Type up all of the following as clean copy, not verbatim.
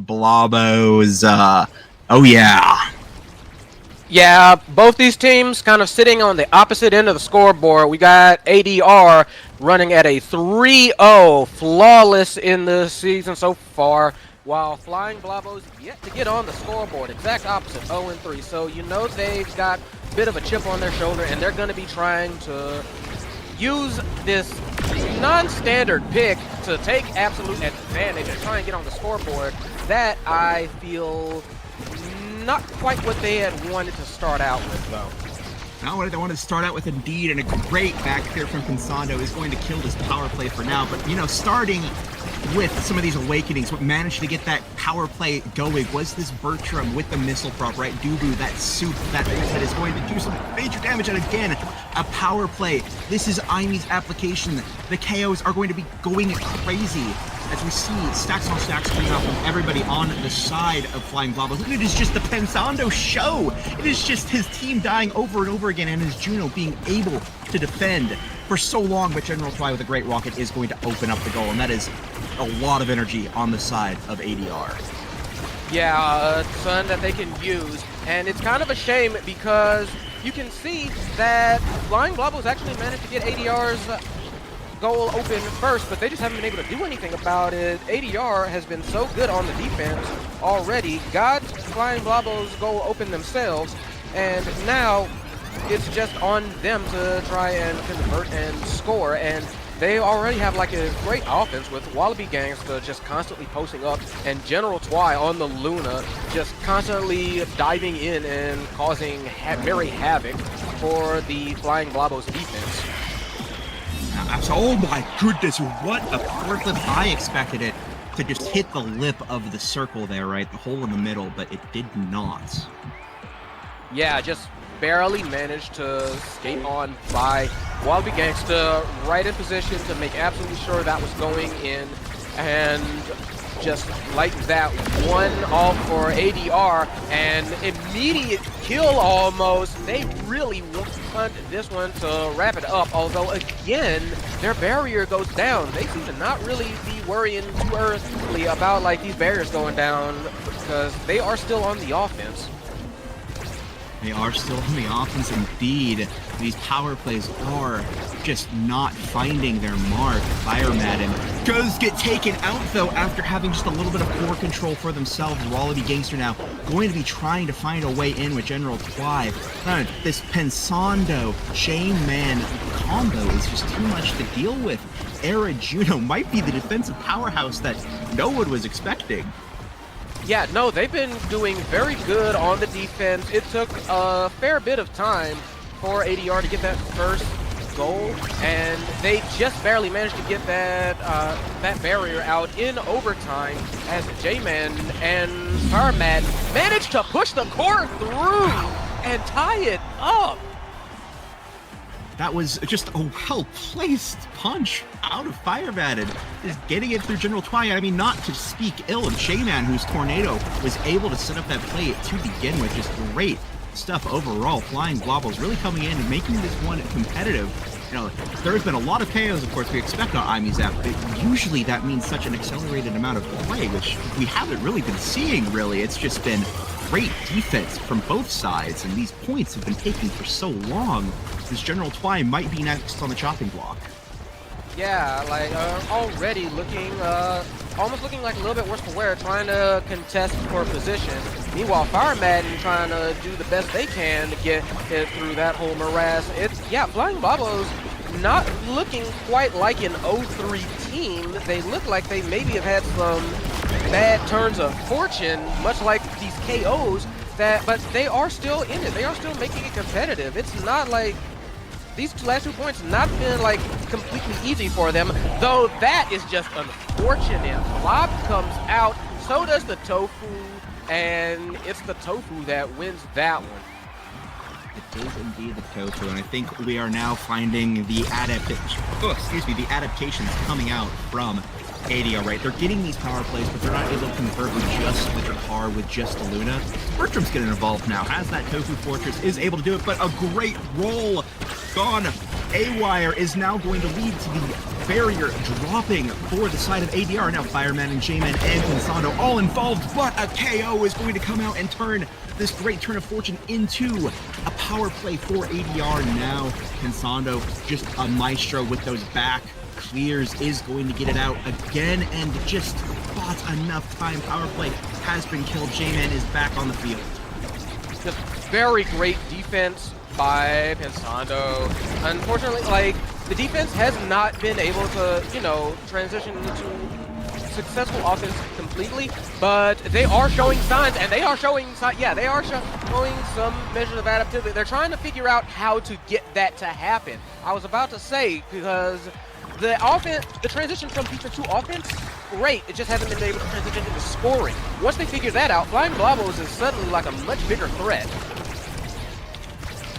blobbos. Oh yeah. Yeah, both these teams kind of sitting on the opposite end of the scoreboard. We got ADR running at a 3-0, flawless in the season so far, while Flying Blobbos yet to get on the scoreboard, exact opposite, 0-3. So you know they've got a bit of a chip on their shoulder, and they're going to be trying to use this non-standard pick to take absolute advantage and try and get on the scoreboard. That I feel not quite what they had wanted to start out with, though. Not what they wanted to start out with, indeed, and a great back here from Pensando is going to kill this power play for now. But, you know, starting with some of these awakenings, what managed to get that power play going was this Bertram with the missile prop, right? Dubu, that soup that is going to do some major damage. And again, a power play. This is Imy's application. The KOs are going to be going crazy as we see stacks on stacks coming out from everybody on the side of Flying Blobbos. And it is just the Pensando show. It is just his team dying over and over again, and his Juno being able to defend for so long. But General Twy with a great rocket is going to open up the goal, and that is a lot of energy on the side of ADR. Yeah, a ton that they can use, and it's kind of a shame because you can see that Flying Blobbos actually managed to get ADR's goal open first, but they just haven't been able to do anything about it. ADR has been so good on the defense already, got Flying Blobbos goal open themselves, and now it's just on them to try and convert and score. And they already have like a great offense with Wallaby Gangsta just constantly posting up, and General Twy on the Luna just constantly diving in and causing very havoc for the Flying Blobbos defense. Oh my goodness, what a forklift. I expected it to just hit the lip of the circle there, right? The hole in the middle, but it did not. Yeah, just barely managed to skate on by Wallaby Gangsta, right in position to make absolutely sure that was going in, and just like that, one off for ADR, and immediate kill almost. They really want this one to wrap it up, although again, their barrier goes down. They seem to not really be worrying too early about like these barriers going down because they are still on the offense. They are still on the offense indeed. These power plays are just not finding their mark. Fire Madden does get taken out though after having just a little bit of core control for themselves. Wallaby Gangster now going to be trying to find a way in with General Twy. This Pensando JMAN combo is just too much to deal with. Era Juno might be the defensive powerhouse that no one was expecting. Yeah, no, they've been doing very good on the defense. It took a fair bit of time for ADR to get that first goal, and they just barely managed to get that that barrier out in overtime as JMAN and Firemat managed to push the core through and tie it up. That was just a well-placed punch out of Fire Madden. Just getting it through General Twy. I mean, not to speak ill of JMAN, whose Tornado was able to set up that play to begin with. Just great stuff overall. Flying Blobbos really coming in and making this one competitive. You know, there's been a lot of KOs, of course, we expect on Imy's app, but usually that means such an accelerated amount of play, which we haven't really been seeing, really. It's just been great defense from both sides, and these points have been taken for so long. This General Twy might be next on the chopping block. Yeah, like already looking, almost looking like a little bit worse for wear, trying to contest for position. Meanwhile, Fire Madden trying to do the best they can to get it through that whole morass. Yeah, Flying Blobbos not looking quite like an 0-3 team. They look like they maybe have had some bad turns of fortune, much like these KOs, but they are still in it. They are still making it competitive. It's not like these last 2 points not been like completely easy for them, though that is just unfortunate. Blob comes out, so does the Tofu, and it's the Tofu that wins that one. It is indeed the Tofu, and I think we are now finding the adaptations coming out from ADR, right? They're getting these power plays, but they're not able to convert with just the Jakar, with just the Luna. Bertram's getting involved now, has that Tofu Fortress, is able to do it, but a great roll gone A-Wire is now going to lead to the barrier dropping for the side of ADR. Now Fireman and JMAN and Pensando all involved, but a KO is going to come out and turn this great turn of fortune into a power play for ADR. Now Pensando, just a maestro with those back clears, is going to get it out again and just bought enough time. Power play has been killed. JMAN is back on the field. Just very great defense by Pensando. Unfortunately, like, the defense has not been able to, you know, transition into successful offense completely, but they are showing signs, and they are showing, they are showing some measures of adaptability. They're trying to figure out how to get that to happen. I was about to say, because the offense, the transition from defense to offense, great. It just hasn't been able to transition into scoring. Once they figure that out, Flying Blobbos is suddenly like a much bigger threat.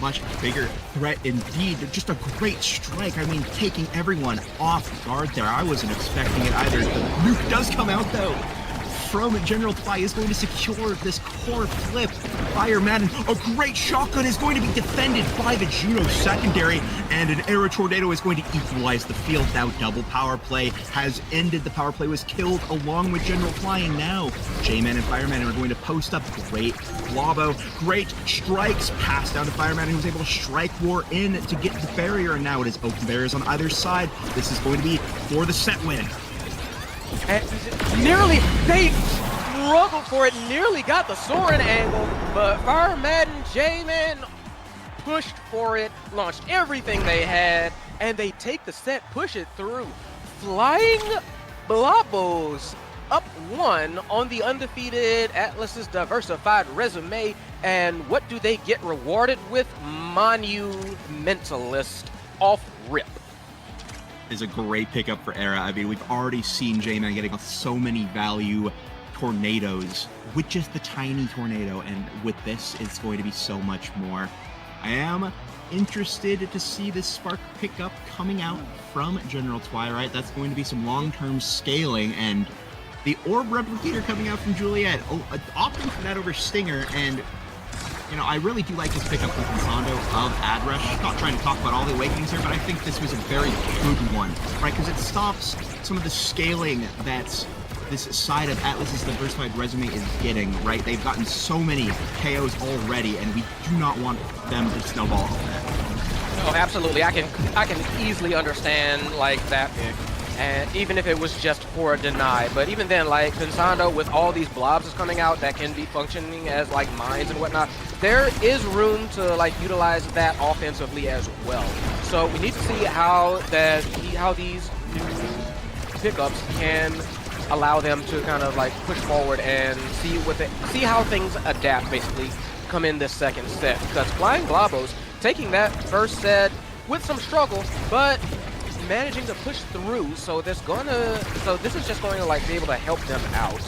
Much bigger threat indeed. Just a great strike. I mean, taking everyone off guard there. I wasn't expecting it either. The nuke does come out though from General Fly, is going to secure this core flip. Fireman, a great shotgun, is going to be defended by the Juno secondary, and an Aero Tornado is going to equalize the field. Now double power play has ended. The power play was killed along with General Fly, and now J-Man and Fireman are going to post up. Great blobbo, great strikes, pass down to Fireman, who was able to strike war in to get the barrier, and now it is open barriers on either side. This is going to be for the set win. And nearly, they struggled for it, nearly got the Soarin' angle, but Fireman and J-Man pushed for it, launched everything they had, and they take the set, push it through. Flying Blobbos up 1 on the undefeated Atlas's diversified resume, and what do they get rewarded with? Monumentalist off rip. Is a great pickup for Era. I mean, we've already seen J-Man getting so many value tornadoes with just the tiny tornado, and with this, it's going to be so much more. I am interested to see this spark pickup coming out from General Twilight. That's going to be some long-term scaling, and the orb replicator coming out from Juliet, opting for that over Stinger, and you know, I really do like this pickup from Pensando of AdRush. Not trying to talk about all the awakenings here, but I think this was a very good one, right? Because it stops some of the scaling that this side of Atlas's diversified resume is getting, right? They've gotten so many KOs already, and we do not want them to snowball all that. Oh, absolutely. I can easily understand like that pick. And even if it was just for a deny, but even then, like Pensando with all these blobs is coming out that can be functioning as like mines and whatnot, there is room to like utilize that offensively as well. So we need to see how these new pickups can allow them to kind of like push forward and see how things adapt, basically come in this second set. Because Flying Blobbos taking that first set with some struggle, but managing to push through, so this is just going to like be able to help them out.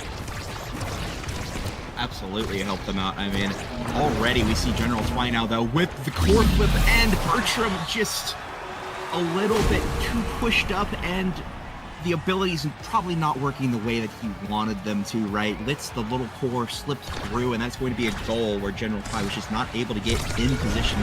Absolutely help them out. I mean, already we see General Fly now though with the core flip, and Bertram just a little bit too pushed up, and the abilities probably not working the way that he wanted them to, right? Lets the little core slip through, and that's going to be a goal where General Fly was just not able to get in position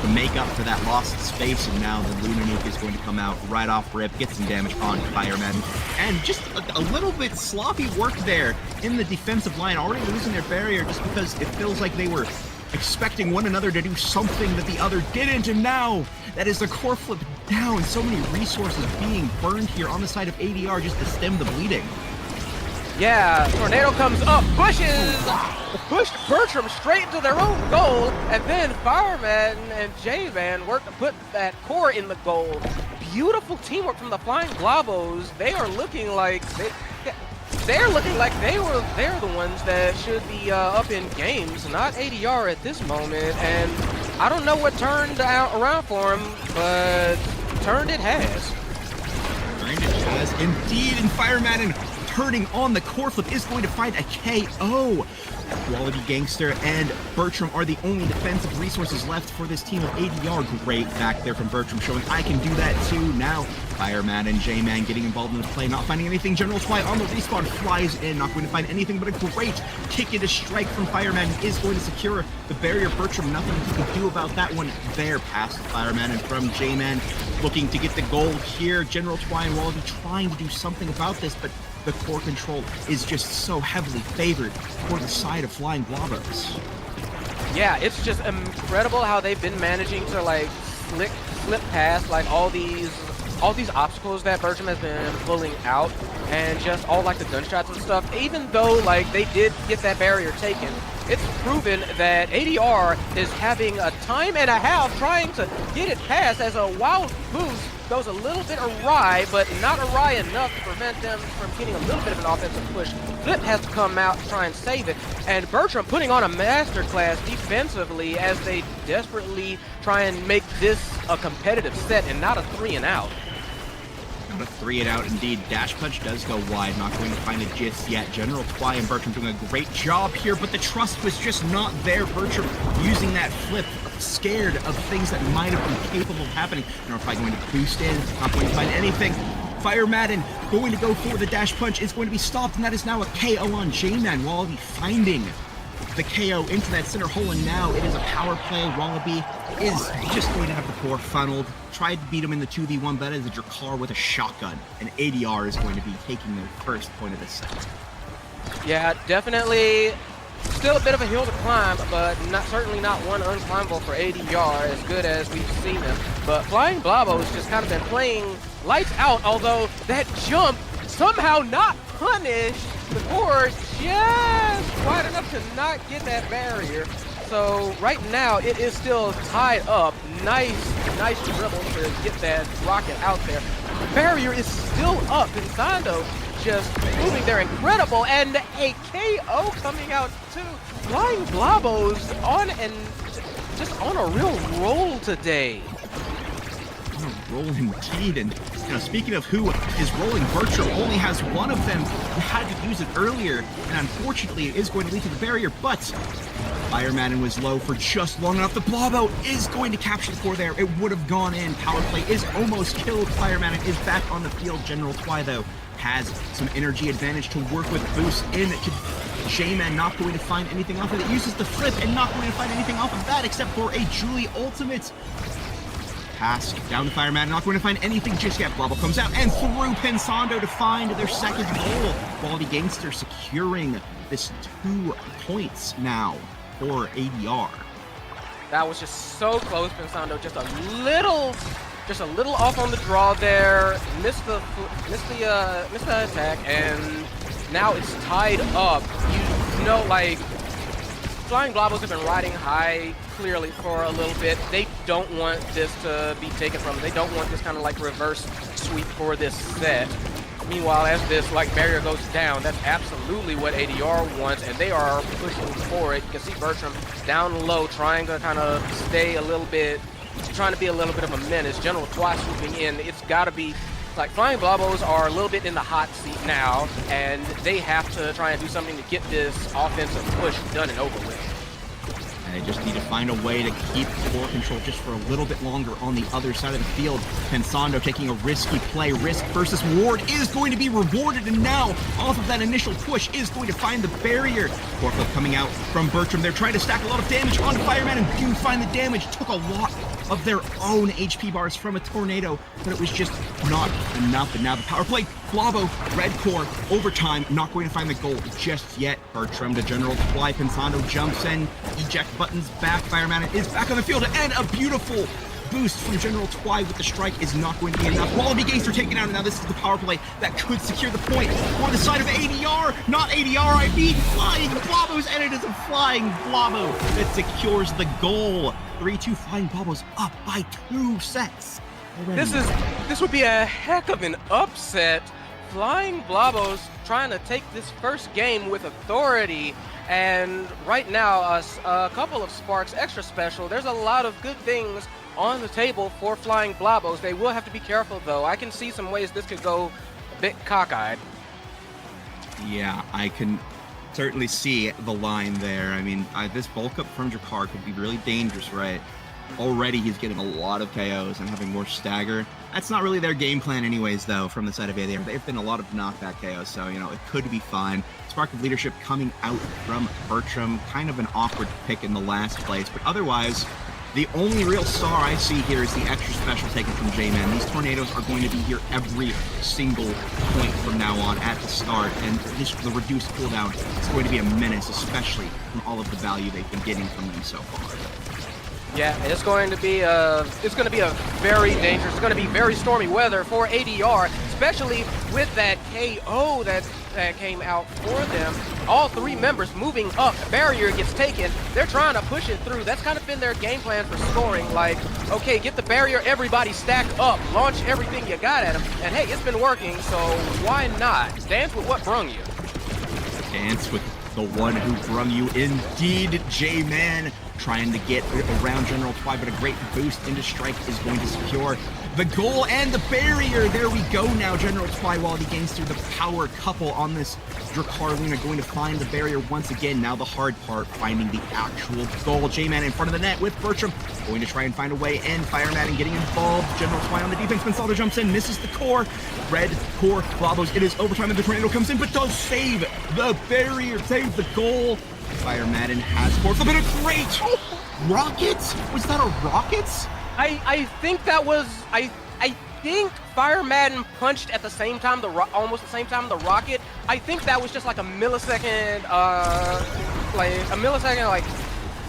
to make up for that lost space, and now the Lunar Nuke is going to come out right off rip, get some damage on Fireman, and just a little bit sloppy work there in the defensive line, already losing their barrier just because it feels like they were expecting one another to do something that the other didn't, and now that is the core flip down. So many resources being burned here on the side of ADR just to stem the bleeding. Yeah, Tornado comes up, pushed Bertram straight into their own goal, and then Fireman and J-Man work to put that core in the goal. Beautiful teamwork from the Flying Blobbos. They're looking like they're the ones that should be up in games, not ADR at this moment. And I don't know what turned around for him, but turned it has. Turned it has indeed, and Fireman turning on the core flip is going to find a KO. Quality Gangster and Bertram are the only defensive resources left for this team of ADR. Great back there from Bertram, showing I can do that too. Now Fireman and J-Man getting involved in the play, not finding anything. General Fly on the respawn, flies in, not going to find anything, but a great kick into strike from Fireman is going to secure the barrier. Bertram, nothing he can do about that one there. Past Fireman, and from J-Man looking to get the goal here. General Twy and Wallaby trying to do something about this, but the core control is just so heavily favored for the side of Flying Blobbos. Yeah, it's just incredible how they've been managing to like slip past like all these obstacles that Bertram has been pulling out, and just all like the gunshots and stuff. Even though like they did get that barrier taken, it's proven that ADR is having a time and a half trying to get it past, as a wild boost goes a little bit awry, but not awry enough to prevent them from getting a little bit of an offensive push. Flip has to come out and try and save it, and Bertram putting on a masterclass defensively as they desperately try and make this a competitive set and not a 3-and-out. Not a 3-and-out indeed. Dash Punch does go wide, not going to find it just yet. General Twy and Bertram doing a great job here, but the trust was just not there. Bertram using that flip, scared of things that might have been capable of happening. General Twy going to boost in, not going to find anything. Fire Madden going to go for the Dash Punch is going to be stopped, and that is now a KO on JMAN. Wallaby finding the KO into that center hole, and now it is a power play. Wallaby is just going to have the core funneled. Tried to beat him in the 2v1, but that is a Drakkar with a shotgun, and ADR is going to be taking their first point of this set. Yeah, definitely still a bit of a hill to climb, but certainly not one unclimbable for ADR, as good as we've seen them. But Flying Blobbos has just kind of been playing lights out, although that jump somehow not punished the core just wide enough to not get that barrier. So right now it is still tied up. Nice dribble to get that rocket out there. The barrier is still up, and Sando just moving there, incredible, and a KO coming out too. Flying Blobbos just on a real roll today. On a roll indeed, and speaking of who is rolling, Bertram only has one of them who had to use it earlier, and unfortunately it is going to lead to the barrier, but Fire Madden was low for just long enough. The Blobbo is going to capture the core there. It would have gone in. Power play is almost killed. Fire Madden is back on the field. General Twy, though, has some energy advantage to work with. Boost in to JMAN, not going to find anything off of it. Uses the flip and not going to find anything off of that except for a Julie ultimate. Pass down to Fire Madden, not going to find anything just yet. Blobbo comes out and through Pensando to find their second goal. Quality Gangster securing this 2 points now for ADR. That was just so close. Pensando just a little off on the draw there. Missed the attack, and now it's tied up. You know, like, Flying Blobbos have been riding high clearly for a little bit. They don't want this to be taken from them. They don't want this kind of like reverse sweep for this set. Meanwhile, as this like barrier goes down, that's absolutely what ADR wants, and they are pushing for it. You can see Bertram down low, trying to kind of stay a little bit, trying to be a little bit of a menace. General Twy swooping in. It's got to be like Flying Blobbos are a little bit in the hot seat now, and they have to try and do something to get this offensive push done and over with. They just need to find a way to keep core control just for a little bit longer on the other side of the field. Pensando taking a risky play. Risk versus Ward is going to be rewarded, and now off of that initial push is going to find the barrier. Core flip coming out from Bertram. They're trying to stack a lot of damage onto Fireman, and do find the damage. Took a lot of their own HP bars from a tornado, but it was just not enough. And now the power play. Blobbo, red core, overtime, not going to find the goal just yet. Bertram to General Twy. Pensando jumps in, eject buttons back. Fireman is back on the field, and a beautiful boost from General Twy with the strike is not going to be enough. Wallaby Gangster taken out, and now this is the power play that could secure the point on the side of ADR. Not ADR, I mean Flying Blobbos, and it is a Flying Blobbo that secures the goal. 3-2 Flying Blobbos up by 2 sets. Already. This would be a heck of an upset. Flying Blobbos trying to take this first game with authority, and right now a couple of sparks extra special. There's a lot of good things on the table for Flying Blobbos. They will have to be careful though. I can see some ways this could go a bit cockeyed. Yeah, I can certainly see the line there. I mean, this bulk up from Drakkar could be really dangerous, right? Already he's getting a lot of KOs and having more stagger. That's not really their game plan anyways, though, from the side of ADR. They've been a lot of knockback KOs, so, you know, it could be fine. Spark of Leadership coming out from Bertram. Kind of an awkward pick in the last place, but otherwise, The only real star I see here is the extra special taken from JMAN. These tornadoes are going to be here every single point from now on at the start, and the reduced cooldown is going to be a menace, especially from all of the value they've been getting from them so far. Yeah, it's going to be a very dangerous, it's going to be very stormy weather for ADR, especially with that KO that came out for them. All three members moving up, barrier gets taken, they're trying to push it through. That's kind of been their game plan for scoring, like, okay, get the barrier, everybody stack up, launch everything you got at them, and hey, it's been working, so why not? Dance with what brung you. Dance with the one who brung you, indeed, JMAN. Trying to get around General Twy, but a great boost into Strike is going to secure the goal and the barrier. There we go now. General Twy, while he gains through the power couple on this Drakkar Luna, going to find the barrier once again. Now the hard part, finding the actual goal. JMAN in front of the net with Bertram, going to try and find a way in. Fireman getting involved. General Twy on the defense. Pensaldo jumps in, misses the core. Red core blobbos. It is overtime and the tornado comes in, but does save the barrier, save the goal. Fire Madden has scored. Flip it, a great rockets. Was that a rockets? I think that was I think Fire Madden punched at the same time almost the same time the rocket. I think that was just like a millisecond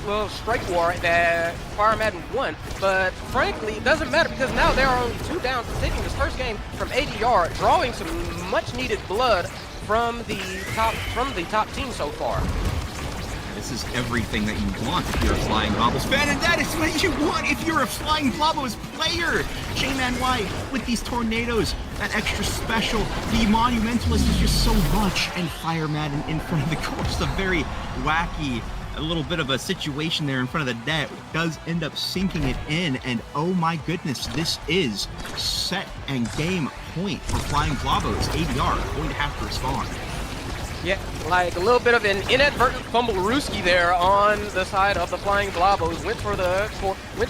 little strike war that Fire Madden won. But frankly, it doesn't matter because now there are only 2 down for taking this first game from ADR, drawing some much needed blood from the top team so far. This is everything that you want if you're a Flying Blobbos fan, and that is what you want if you're a Flying Blobbos player! JMAN Y with these tornadoes, that extra special, the Monumentalist is just so much, and Fire Madden in front of the course. A very wacky, a little bit of a situation there in front of the net, does end up sinking it in, and oh my goodness, this is set and game point for Flying Blobbos. ADR going to have to respond. Yeah, like a little bit of an inadvertent fumble-rooski there on the side of the Flying Blobbos. Went to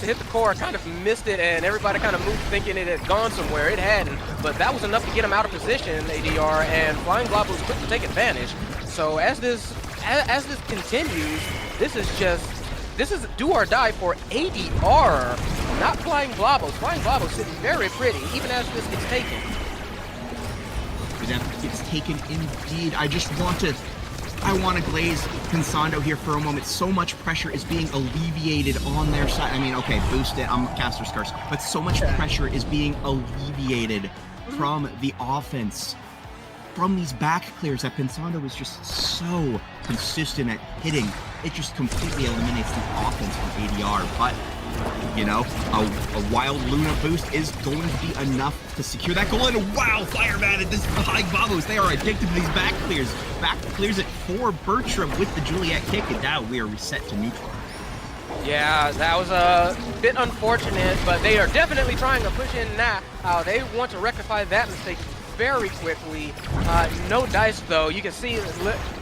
hit the core, kind of missed it, and everybody kind of moved thinking it had gone somewhere. It hadn't, but that was enough to get him out of position, ADR, and Flying Blobbos quick to take advantage. So as this continues, this is do or die for ADR, not Flying Blobbos. Flying Blobbos sitting very pretty, even as this gets taken. That gets taken indeed. I want to glaze Pensando here for a moment. So much pressure is being alleviated on their side. I mean, okay, boost it, I'm caster's curse, but so much pressure is being alleviated from the offense, from these back clears that Pensando is just so consistent at hitting. It just completely eliminates the offense from ADR, but you know, a wild Luna boost is going to be enough to secure that goal. And wow, Fireman and this Flying Blobbos, they are addicted to these back clears. Back clears it for Bertram with the Juliet kick, and now we are reset to neutral. Yeah, that was a bit unfortunate, but they are definitely trying to push in now. They want to rectify that mistake very quickly. No dice though. You can see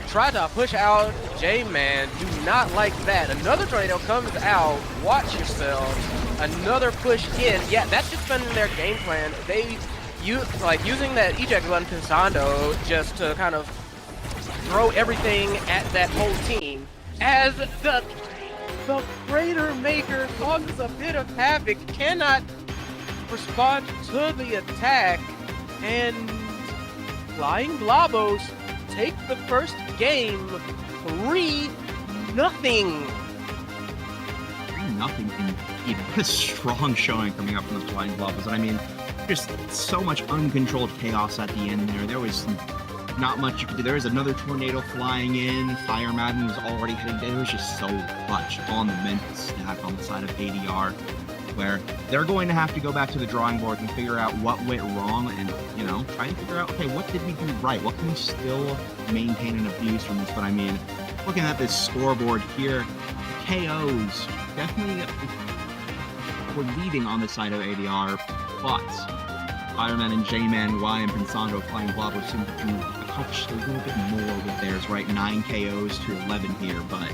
try to push out JMAN. Do not like that. Another tornado comes out. Watch yourselves. Another push in. Yeah, that's just been their game plan. They using that eject button Pensando just to kind of throw everything at that whole team. As the Crater Maker causes a bit of havoc, cannot respond to the attack, and Flying Blobbos take the first game 3-0. 3-0 indeed. What a strong showing coming up from the Flying Blobbos. And I mean, just so much uncontrolled chaos at the end there. There was not much you could do. There was another tornado flying in. Fire Madden was already heading down. There was just so much on the mental stack on the side of ADR, where they're going to have to go back to the drawing board and figure out what went wrong and, you know, try and figure out, okay, what did we do right? What can we still maintain and abuse from this? But I mean, looking at this scoreboard here, KOs definitely were leading on the side of ADR, but Fireman and JMAN Y and Pensando Flying Blobbos seem to accomplish a little bit more with theirs, right? 9 KOs to 11 here, but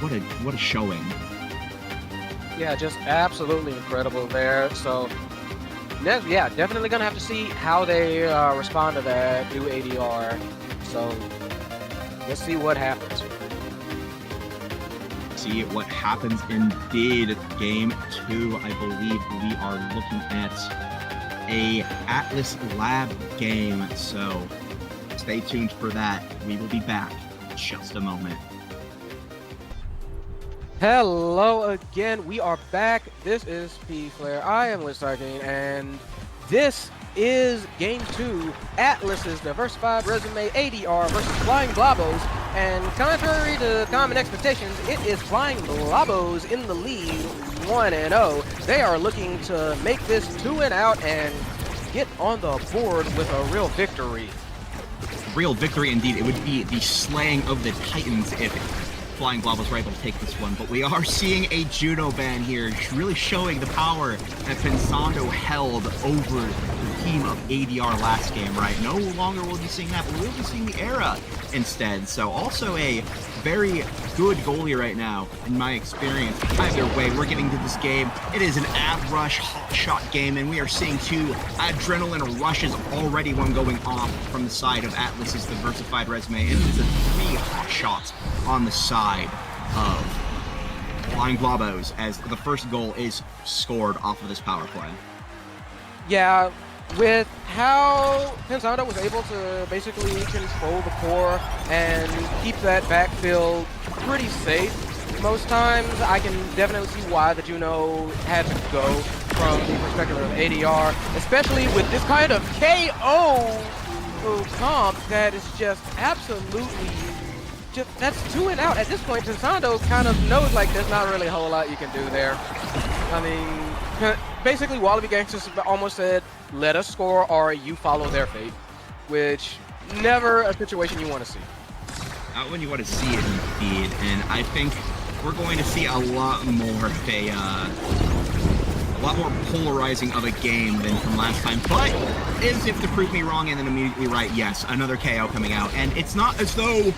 what a showing. Yeah, just absolutely incredible there. So, yeah, definitely gonna have to see how they respond to that new ADR. So, let's see what happens. see what happens indeed. Game 2, I believe we are looking at a Atlas Lab game, so stay tuned for that. We will be back in just a moment. Hello again, we are back. This is P Flair. I am Liz Sargent, and this is Game 2, Atlas's Diversified Resume ADR versus Flying Blobbos. And contrary to common expectations, it is Flying Blobbos in the lead, 1-0. They are looking to make this 2-out and get on the board with a real victory. Real victory indeed. It would be the slaying of the Titans if Flying Blobbos were able to take this one, but we are seeing a judo ban here, really showing the power that Pensando held over the team of ADR last game, right? No longer will be seeing that, but we'll be seeing the era instead. So also a very good goalie right now, in my experience. Either way, we're getting to this game. It is an ad rush hot shot game, and we are seeing 2 adrenaline rushes already, one going off from the side of Atlas's Diversified Resume, and it's a 3 hot shots on the side of Flying Blobbos as the first goal is scored off of this power play. Yeah, with how Pensando was able to basically control the core and keep that backfield pretty safe most times, I can definitely see why the Juno had to go from the perspective of ADR, especially with this kind of KO comp that is just absolutely that's 2-out. At this point, Pensando kind of knows like there's not really a whole lot you can do there. I mean, basically Wallaby Gangsters almost said, let us score or you follow their fate, which never a situation you want to see. Not when you want to see it indeed, and I think we're going to see a lot more of a lot more polarizing of a game than from last time, but as if to prove me wrong and then immediately right, yes, another KO coming out, and it's not as though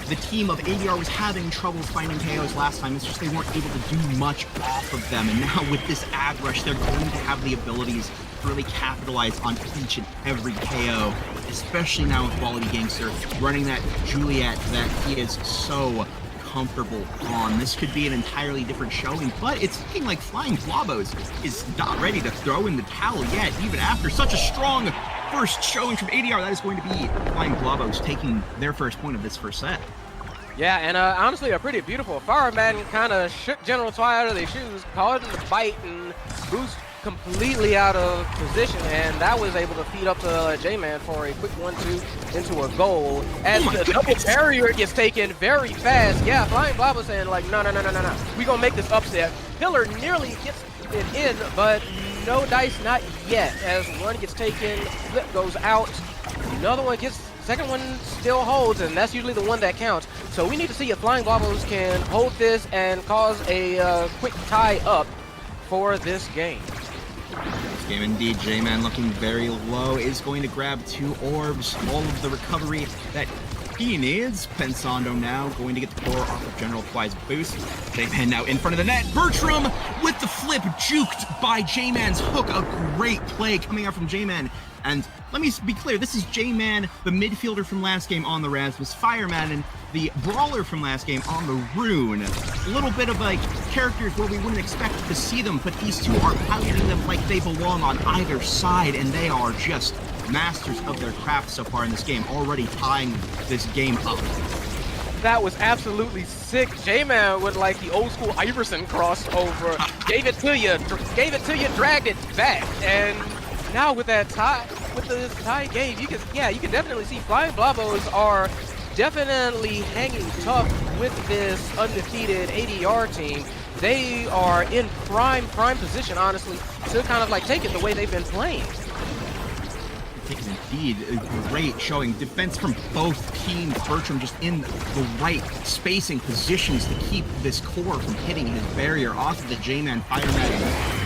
the team of ADR was having trouble finding KOs last time. It's just they weren't able to do much off of them. And now with this ad rush, they're going to have the abilities to really capitalize on each and every KO, especially now with Wallaby Gangster running that Juliet that he is so comfortable on. This could be an entirely different showing, but it's looking like Flying Blobbos is not ready to throw in the towel yet, even after such a strong first showing from ADR. That is going to be Flying Blobbos taking their first point of this first set. Yeah, and honestly, a pretty beautiful fireman kind of shook General Twy out of their shoes, caught him to bite and boost completely out of position, and that was able to feed up to JMAN for a quick 1-2 into a goal. As the double barrier gets taken very fast. Yeah, Flying Blobbos saying like, no, we gonna make this upset. Pillar nearly gets it in, but no dice, not yet. As one gets taken, flip goes out, another one gets, second one still holds, and that's usually the one that counts. So we need to see if Flying Blobbos can hold this and cause a quick tie up for this game. This game indeed, JMAN looking very low, is going to grab 2 orbs, all of the recovery that he needs. Pensando now going to get the core off of General Twy's boost. JMAN now in front of the net. Bertram with the flip, juked by JMAN's hook. A great play coming out from JMAN. And let me be clear, this is JMAN, the midfielder from last game on the Rasmus Fireman, and the brawler from last game on the Rune. A little bit of like characters where we wouldn't expect to see them, but these two are piloting them like they belong on either side, and they are just masters of their craft so far in this game, already tying this game up. That was absolutely sick. J-Man with like the old school Iverson crossover. Gave it to you, dragged it back, and now with that tie, with this tie game, you can definitely see Flying Blobbos are definitely hanging tough with this undefeated ADR team. They are in prime position, honestly, to kind of like take it the way they've been playing. Indeed, a great showing. Defense from both teams. Bertram just in the right spacing positions to keep this core from hitting his barrier off of the J-Man, Fireman,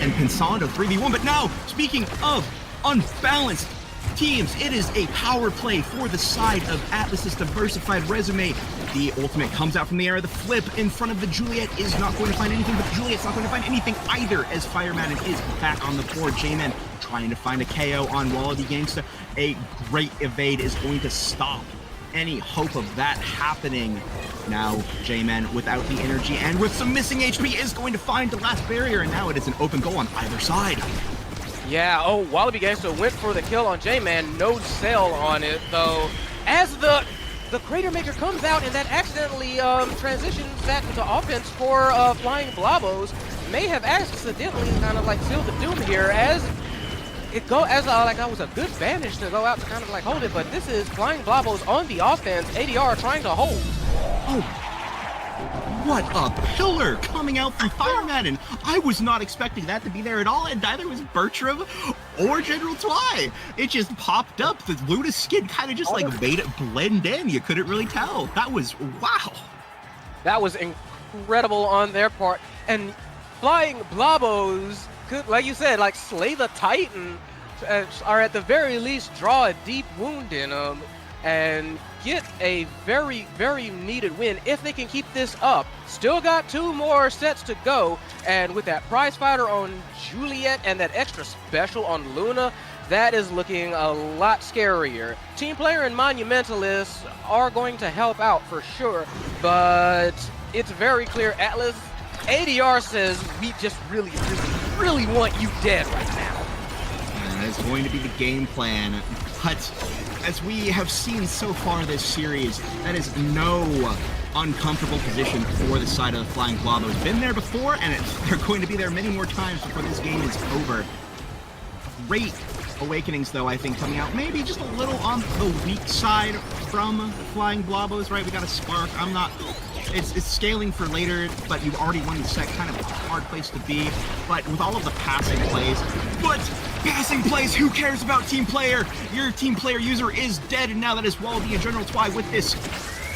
and Pensando 3v1. But now, speaking of unbalanced teams, it is a power play for the side of Atlas's Diversified Resume. The ultimate comes out from the air. The flip in front of the Juliet is not going to find anything, but Juliet's not going to find anything either, as Fireman is back on the board. J-Man trying to find a KO on Wallaby Gangsta. A great evade is going to stop any hope of that happening. Now, JMAN, without the energy and with some missing HP, is going to find the last barrier, and now it is an open goal on either side. Yeah, oh, Wallaby Gangster went for the kill on JMAN, no sale on it, though. As the Crater Maker comes out and that accidentally transitions that into offense for Flying Blobbos, may have accidentally kind of like sealed the doom here as it like that was a good vantage to go out to kind of like hold it, but this is Flying Blobbos on the offense, ADR trying to hold. Oh, what a pillar coming out from Fireman, and I was not expecting that to be there at all, and neither was Bertram or General Twy. It just popped up. The Luna skin kind of just like made it blend in. You couldn't really tell. That was, wow. That was incredible on their part, and Flying Blobbos could, like you said, like slay the Titan, or at the very least draw a deep wound in them, and get a very, very needed win if they can keep this up. Still got 2 more sets to go, and with that prize fighter on Juliet and that extra special on Luna, that is looking a lot scarier. Team Player and Monumentalists are going to help out for sure, but it's very clear Atlas, ADR says, we just really, really, really want you dead right now. And that's going to be the game plan, but as we have seen so far this series, that is no uncomfortable position for the side of the Flying Blobbos. Been there before, and they're going to be there many more times before this game is over. Great awakenings, though, I think, coming out maybe just a little on the weak side from Flying Blobbos, right? We got a spark. It's scaling for later, but you've already won the set. Kind of a hard place to be. But with all of the passing plays, who cares about Team Player? Your Team Player user is dead, and now that is Wallaby and General Twy with this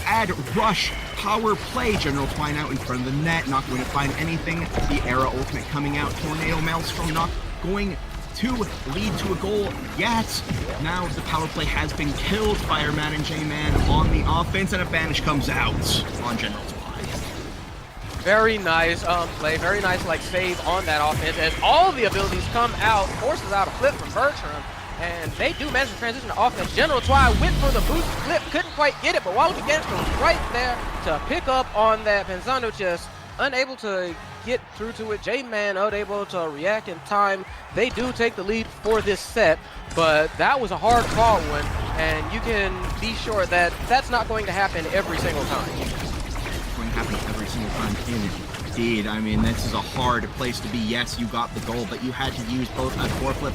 ad rush power play. General Twy out in front of the net, not going to find anything. The Era ultimate coming out. Tornado Maelstrom not going to lead to a goal yet. Now the power play has been killed. Fireman and JMAN on the offense, and a banish comes out on General Twy. Very nice play, very nice like save on that offense as all the abilities come out, forces out a flip from Bertram, and they do manage to transition to offense. General Twy went for the boost flip, couldn't quite get it, but Wallaby Gangster was right there to pick up on that. Pensando just unable to get through to it. JMAN unable to react in time. They do take the lead for this set, but that was a hard fought one, and you can be sure that that's not going to happen every single time. It's going to happen every single time indeed. I mean, this is a hard place to be. Yes, you got the goal, but you had to use both a foreflip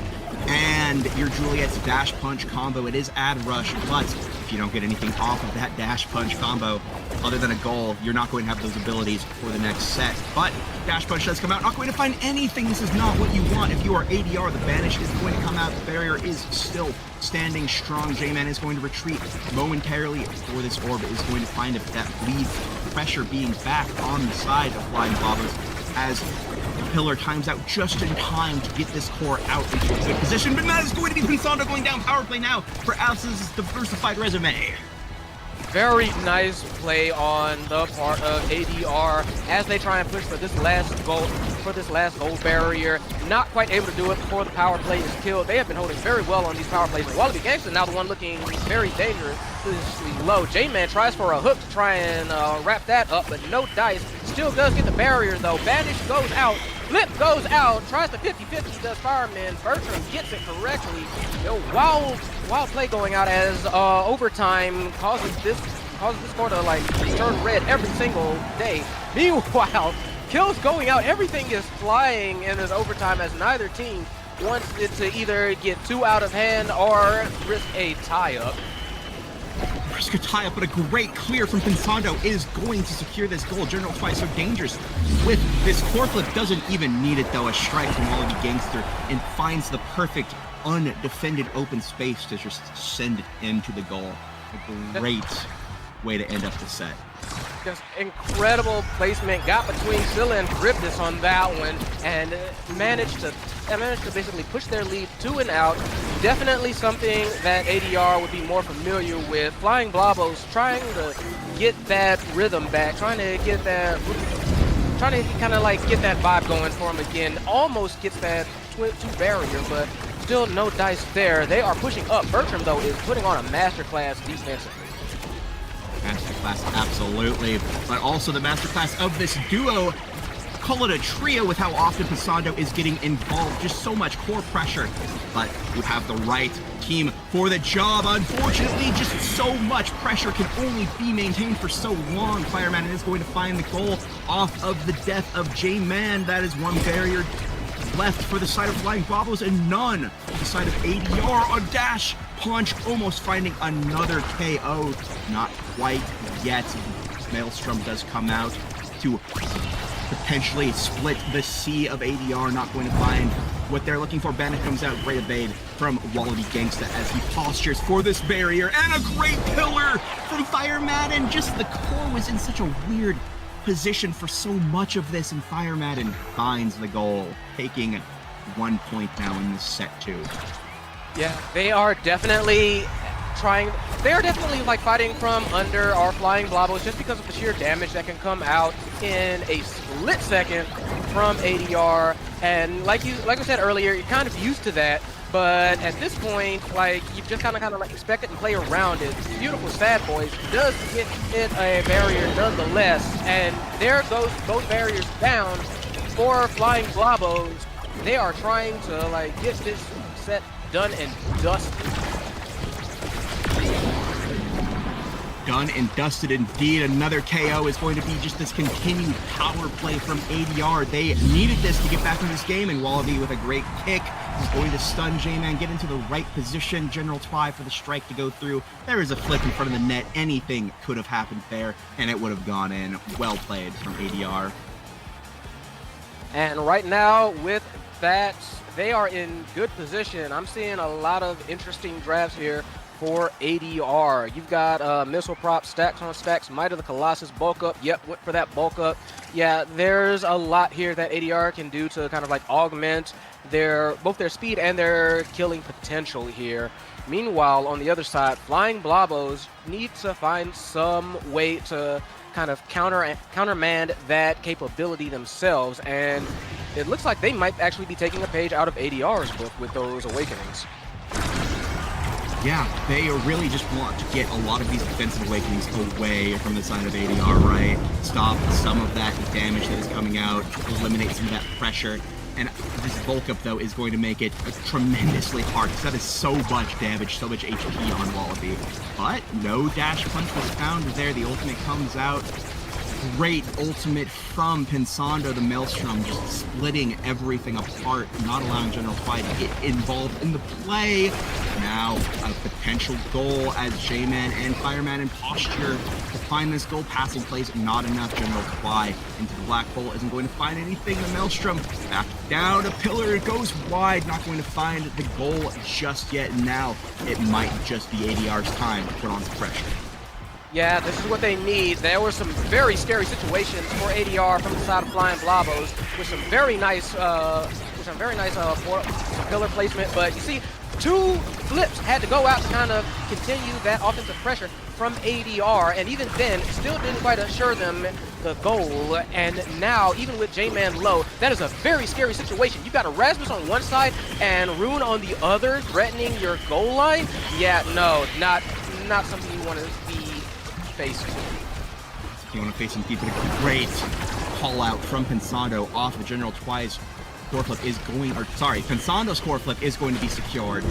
and your Juliet's dash punch combo. It is ad rush, but if you don't get anything off of that dash punch combo other than a goal, you're not going to have those abilities for the next set. But dash punch does come out, not going to find anything. This is not what you want. If you are ADR, the banish is going to come out. The barrier is still standing strong. JMAN is going to retreat momentarily for this orb. It is going to find if that bleeds pressure being back on the side of Flying Blobbos as Pillar times out just in time to get this core out into a good position, but that is going to be Pensando going down. Power play now for Alice's diversified resume. Very nice play on the part of ADR as they try and push for this last goal barrier. Not quite able to do it before the power play is killed. They have been holding very well on these power plays. And Wallaby Gangster now the one looking very dangerously low. JMAN tries for a hook to try and wrap that up, but no dice. Still does get the barrier though. Banish goes out. Flip goes out, tries to 50-50, does Fireman. Bertram gets it correctly. Wild play going out as overtime causes this score to like turn red every single day. Meanwhile, kills going out, everything is flying in this overtime as neither team wants it to either get too out of hand or risk a tie-up. Risk a tie-up, but a great clear from Pensando is going to secure this goal. General Twy so dangerous with this core flip, doesn't even need it though. A strike from Wallaby Gangster and finds the perfect undefended open space to just send it into the goal. A great way to end up the set. Just incredible placement, got between Scylla and Charybdis on that one, and managed to basically push their lead to and out. Definitely something that ADR would be more familiar with. Flying Blobbos trying to get that rhythm back, trying to kind of like get that vibe going for him again. Almost gets that two barrier, but still no dice there. They are pushing up. Bertram though is putting on a masterclass defensively. masterclass, absolutely. But also the masterclass of this duo. Call it a trio with how often Pensando is getting involved. Just so much core pressure. But you have the right team for the job. Unfortunately, just so much pressure can only be maintained for so long. Fireman is going to find the goal off of the death of JMAN. That is one barrier left for the side of Flying Blobbos and none for the side of ADR. A dash punch, almost finding another KO. Not quite yet. Maelstrom does come out to potentially split the sea of ADR. Not going to find what they're looking for. Bandit comes out, great evade from Wallaby Gangsta as he postures for this barrier, and a great pillar from Fireman, and just the core was in such a weird position for so much of this, and Fireman finds the goal, taking 1 point now in this set 2. Yeah, they are definitely like fighting from under our Flying Blobbos just because of the sheer damage that can come out in a split second from ADR. And like I said earlier, you're kind of used to that, but at this point, like, you just kind of like expect it and play around it. Beautiful Sad Boys does get hit a barrier nonetheless, and there goes both barriers down for Flying Blobbos. They are trying to like get this set done and dusted. Done and dusted indeed. Another KO is going to be just this continued power play from ADR. They needed this to get back in this game, and Wallaby with a great kick is going to stun JMAN, get into the right position. General Twy for the strike to go through. There is a flip in front of the net. Anything could have happened there, and it would have gone in. Well played from ADR. And right now, with that, they are in good position. I'm seeing a lot of interesting drafts here for ADR. You've got missile prop, stacks on stacks, Might of the Colossus, bulk up. Yep, went for that bulk up. Yeah, there's a lot here that ADR can do to kind of like augment both their speed and their killing potential here. Meanwhile, on the other side, Flying Blobbos need to find some way to kind of countermand that capability themselves, and it looks like they might actually be taking a page out of ADR's book with those awakenings. Yeah, they really just want to get a lot of these defensive awakenings away from the side of ADR, right? Stop some of that damage that is coming out, eliminate some of that pressure. And this bulk up, though, is going to make it tremendously hard, because that is so much damage, so much HP on Wallaby. But no dash punch was found there. The ultimate comes out. Great ultimate from Pensando, the Maelstrom, just splitting everything apart, not allowing General Twy to get involved in the play. Now a potential goal as JMAN and Fireman in posture to find this goal. Passing plays not enough. General Twy into the black hole isn't going to find anything. The Maelstrom back down a pillar. It goes wide, not going to find the goal just yet. Now it might just be ADR's time to put on some pressure. Yeah, this is what they need. There were some very scary situations for ADR from the side of Flying Blobbos with some very nice, pillar placement. But you see, 2 flips had to go out to kind of continue that offensive pressure from ADR, and even then, still didn't quite assure them the goal. And now, even with JMAN low, that is a very scary situation. You've got Erasmus on one side and Rune on the other, threatening your goal line. Yeah, no, not something you want to be facing. If you want to face him deep, but a great call out from Pensando off of General Twy's core flip is going, Pensando's core flip is going to be secured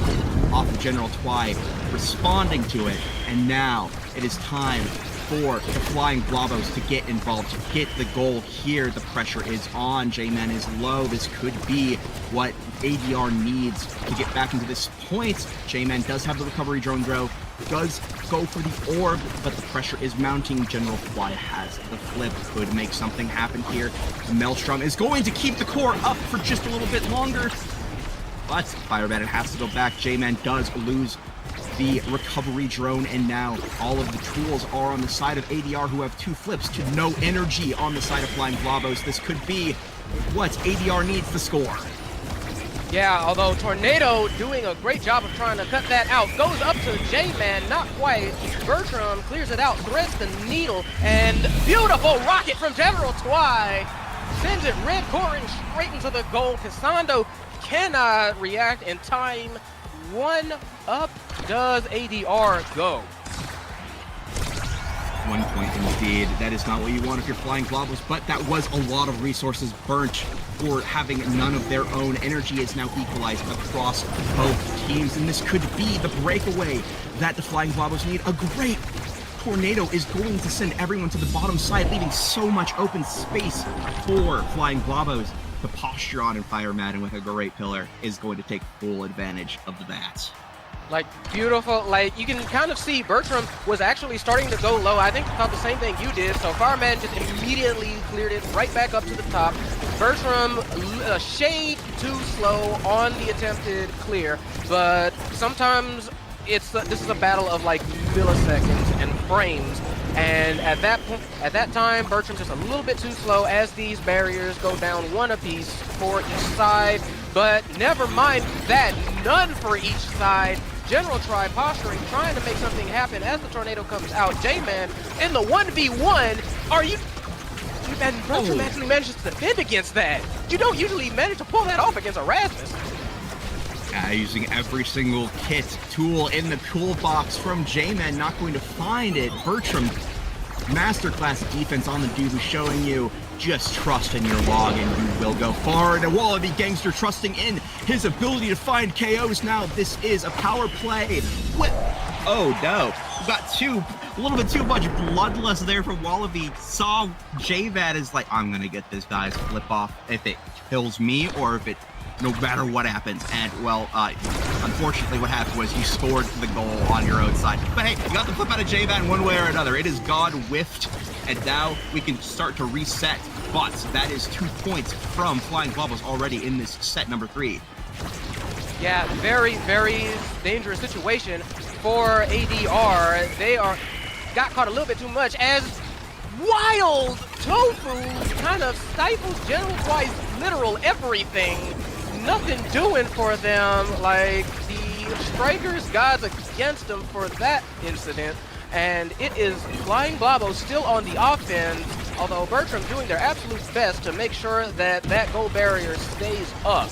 off of General Twy, responding to it, and now it is time for the Flying Blobbos to get involved, to get the goal here. The pressure is on. JMAN is low. This could be what ADR needs to get back into this point. JMAN does have the recovery drone, though. Does go for the orb, but the pressure is mounting. General Twy has the flip. Could make something happen here. Maelstrom is going to keep the core up for just a little bit longer, but Fireman has to go back. JMAN does lose the recovery drone, and now all of the tools are on the side of ADR, who have 2 flips to no energy on the side of Flying Blobbos. This could be what ADR needs to score. Yeah, although Tornado doing a great job of trying to cut that out. Goes up to JMAN, not quite. Bertram clears it out, threads the needle, and beautiful rocket from General Twy. Sends it red coring straight into the goal. Pensando cannot react in time. 1 up does ADR go. 1 point indeed. That is not what you want if you're flying blobbos, but that was a lot of resources burnt for having none of their own. Energy is now equalized across both teams, and this could be the breakaway that the flying blobbos need. A great tornado is going to send everyone to the bottom side, leaving so much open space for flying blobbos. The posture on and Fire Madden with a great pillar is going to take full advantage of the bats. Like, beautiful. Like, you can kind of see Bertram was actually starting to go low. I think he thought the same thing you did, so Fireman just immediately cleared it right back up to the top. Bertram a shade too slow on the attempted clear, but sometimes this is a battle of like milliseconds and frames. And at that time, Bertram just a little bit too slow as these barriers go down one apiece for each side. But never mind that, none for each side. General Try posturing, trying to make something happen as the tornado comes out. JMAN in the 1v1. Are you? And Bertram actually manages to defend against that. You don't usually manage to pull that off against Erasmus. Using every single kit tool in the toolbox from JMAN, not going to find it. Bertram, masterclass defense on the dude who's showing you just trust in your log and you will go far. And a Wallaby Gangster trusting in his ability to find KOs. Now this is a power play. What? Oh no, we got a little bit too much bloodlust there from Wallaby. Saw JVAD is like, I'm gonna get this guy's flip off if it kills me or if it, no matter what happens. And well, unfortunately what happened was you scored the goal on your own side. But hey, you got the flip out of JVAD one way or another. It is God whiffed, and now we can start to reset. But that is 2 points from Flying Blobbos already in this set number 3. Yeah, very, very dangerous situation for ADR. They got caught a little bit too much as Wild Tofu kind of stifles General Twice literal everything. Nothing doing for them. Like, the strikers, gods against them for that incident. And it is Flying Blobbo still on the offense, although Bertram doing their absolute best to make sure that that goal barrier stays up.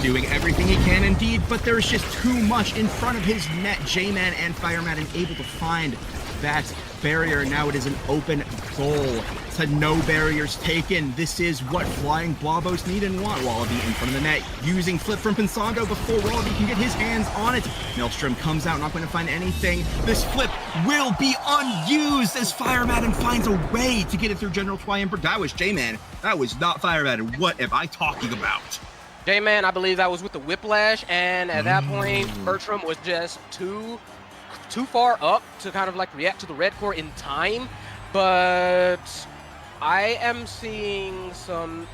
Doing everything he can indeed, but there's just too much in front of his net. J-Man and Fireman able to find that barrier. Now it is an open goal to no barriers taken. This is what Flying Blobbos need and want. Wallaby in front of the net, using flip from Pensando before Wallaby can get his hands on it. Maelstrom comes out, not going to find anything. This flip will be unused as Fireman finds a way to get it through General Twyamber. That was J-Man. That was not Fireman. What am I talking about? J-Man, I believe that was with the whiplash, and at that point, Bertram was just too far up to kind of like react to the red core in time. But I am seeing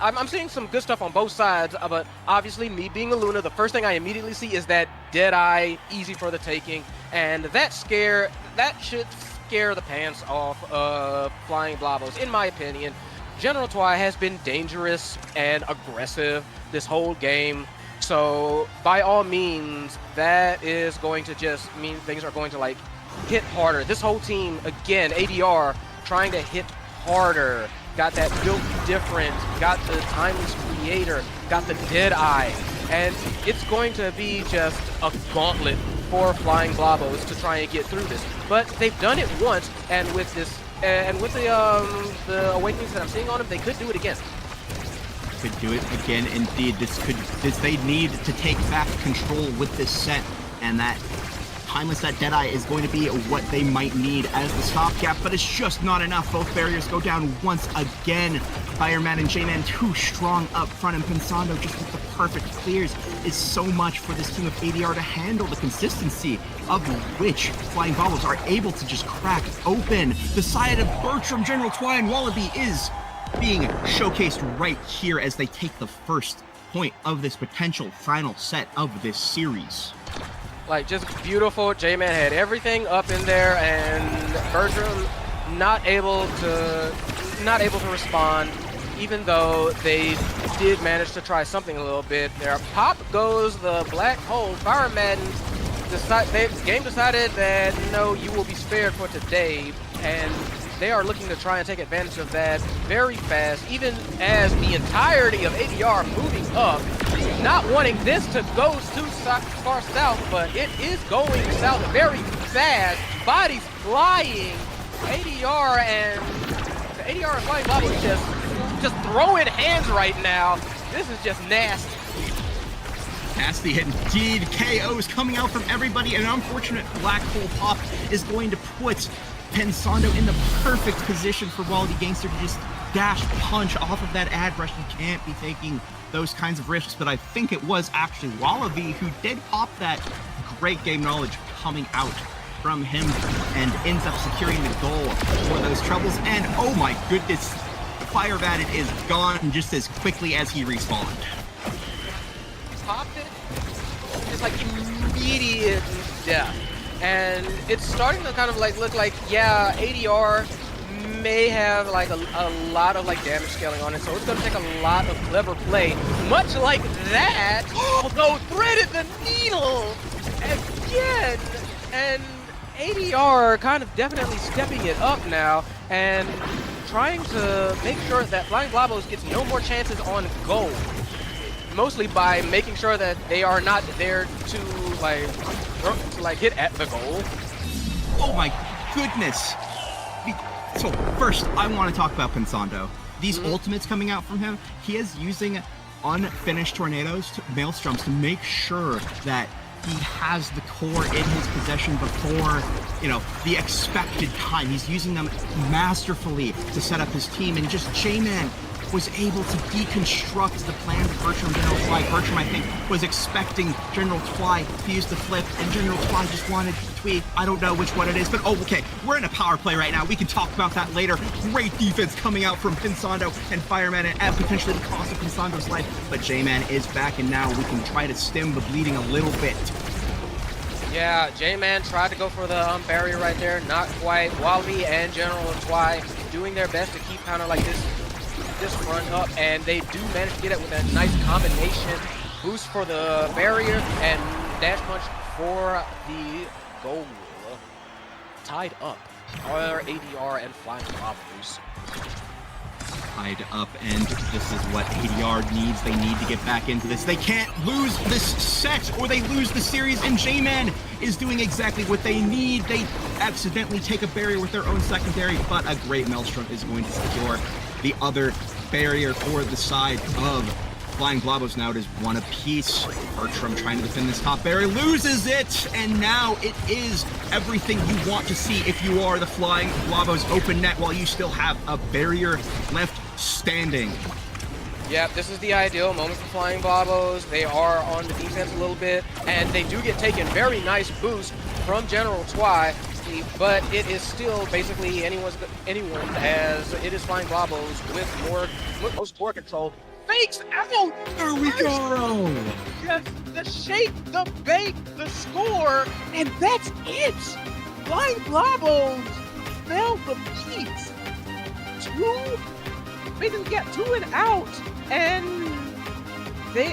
I'm seeing some good stuff on both sides, but obviously me being a Luna, the first thing I immediately see is that Deadeye, easy for the taking, and that should scare the pants off of Flying Blobbos, in my opinion. General Twy has been dangerous and aggressive this whole game, so by all means, that is going to just mean things are going to like hit harder. This whole team, again, ADR, trying to hit harder. Got that built different, got the Timeless Creator, got the Deadeye, and it's going to be just a gauntlet for Flying Blobbos to try and get through this. But they've done it once, and with this, and with the awakenings that I'm seeing on them, they could do it again. Could do it again indeed. They need to take back control with this set, and that Timeless, that Deadeye is going to be what they might need as the stopgap, but it's just not enough. Both barriers go down once again. Fireman and J-Man too strong up front, and Pensando just with the perfect clears is so much for this team of ADR to handle. The consistency of which Flying Blobbos are able to just crack open. The side of Bertram, General Twy, and Wallaby is being showcased right here as they take the first point of this potential final set of this series. Like, just beautiful. J-Man had everything up in there, and Bertram not able to respond, even though they did manage to try something a little bit there. Pop goes the black hole. Fireman the game decided that no, you will be spared for today, and they are looking to try and take advantage of that very fast, even as the entirety of ADR moving up, not wanting this to go too far south, but it is going south very fast. Bodies flying ADR and the ADR and Flying Blobbos just throwing hands right now. This is just nasty. Nasty indeed. KOs coming out from everybody. An unfortunate black hole pop is going to put Pensando in the perfect position for Wally Gangster to just dash punch off of that ad rush. You can't be taking those kinds of risks, but I think it was actually Wallaby who did pop that. Great game knowledge coming out from him and ends up securing the goal for those troubles. And oh my goodness, Fire Bandit is gone just as quickly as he respawned. Popped it. It's like immediate death. And it's starting to kind of like look like, yeah, ADR may have like a lot of like damage scaling on it, so it's gonna take a lot of clever play. Much like that, although threaded the needle again, and ADR kind of definitely stepping it up now and trying to make sure that Flying Blobbos gets no more chances on goal. Mostly by making sure that they are not there to like hit at the goal. Oh my goodness. So first, I want to talk about Pensando. These ultimates coming out from him, he is using unfinished tornadoes, maelstroms, to make sure that he has the core in his possession before, you know, the expected time. He's using them masterfully to set up his team, and just JMAN was able to deconstruct the plan of Bertram and General Twy. Bertram, I think, was expecting General Twy to use the flip, and General Twy just wanted to tweet. I don't know which one it is, but oh, okay. We're in a power play right now. We can talk about that later. Great defense coming out from Pensando and Fireman at potentially the cost of Pensando's life, but JMAN is back, and now we can try to stem the bleeding a little bit. Yeah, JMAN tried to go for the barrier right there. Not quite. Wally and General Twy doing their best to keep kind of like this front up, and they do manage to get it with a nice combination boost for the barrier and dash punch for the goal. Tied up are ADR and Flying Blobbos. Tied up, and this is what ADR needs. They need to get back into this. They can't lose this set or they lose the series, and JMAN is doing exactly what they need. They accidentally take a barrier with their own secondary, but a great Maelstrom is going to secure the other barrier for the side of Flying Blobbos. Now it is one apiece. Bertram trying to defend this top barrier, loses it, and now it is everything you want to see if you are the Flying Blobbos open net while you still have a barrier left standing. Yep, this is the ideal moment for Flying Blobbos. They are on the defense a little bit, and they do get taken very nice boost from General Twy, but it is still basically anyone, as it is Flying Blobbos with most core control. Fakes out! There we go! Just the shake, the bake, the score, and that's it! Flying Blobbos fell the beats. Basically get 2 and out, and they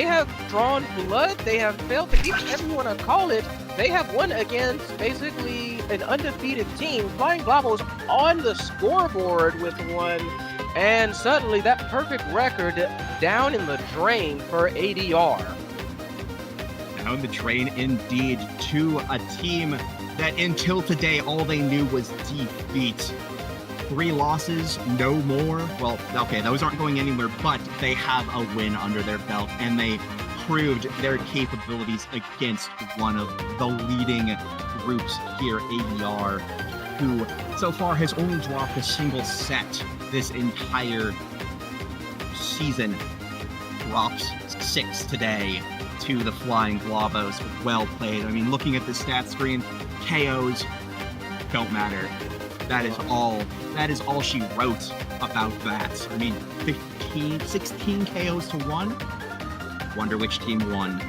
have drawn blood. They have failed to keep everyone to call it. They have won against basically an undefeated team. Flying Blobbos on the scoreboard with 1, and suddenly that perfect record down in the drain for ADR. Down the drain indeed, to a team that until today all they knew was defeat. 3 losses, no more. Well, okay, those aren't going anywhere, but they have a win under their belt, and they proved their capabilities against one of the leading groups here, ADR, who so far has only dropped a single set this entire season. Drops 6 today to the Flying Blobbos. Well played. I mean, looking at the stat screen, KOs don't matter. That is all she wrote about that. I mean, 16 KOs to 1? Wonder which team won.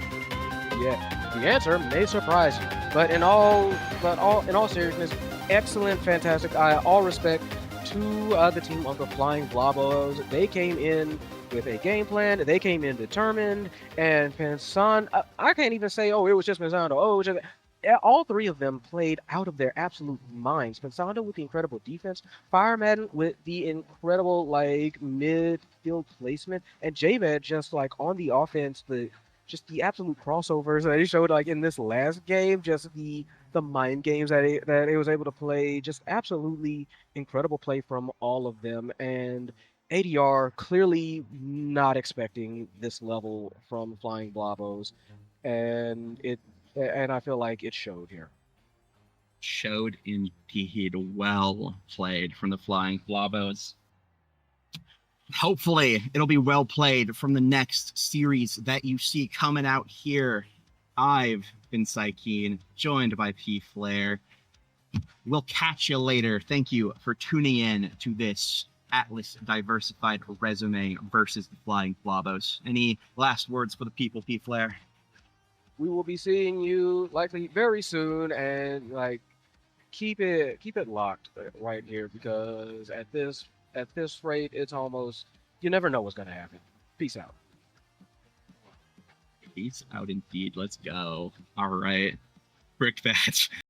Yeah, the answer may surprise you, but in all seriousness, excellent, fantastic. All respect to the team of the Flying Blobbos. They came in with a game plan. They came in determined, and Pensando, I can't even say, oh, it was just Pensando. Oh, it was just. All 3 of them played out of their absolute minds. Pensando with the incredible defense, Fireman with the incredible like midfield placement, and JBACK just like on the offense, the just the absolute crossovers that he showed like in this last game, just the mind games that he was able to play, just absolutely incredible play from all of them. And ADR clearly not expecting this level from Flying Blobbos, and I feel like it showed here. Showed indeed. Well played from the Flying Blobbos. Hopefully, it'll be well played from the next series that you see coming out here. I've been Psykeen, joined by P Flair. We'll catch you later. Thank you for tuning in to this Atlas Diversified Resume versus the Flying Blobbos. Any last words for the people, P Flair? We will be seeing you likely very soon, and like keep it locked right here, because at this rate, it's almost, you never know what's gonna happen. Peace out. Peace out indeed. Let's go. All right. Brick Batch.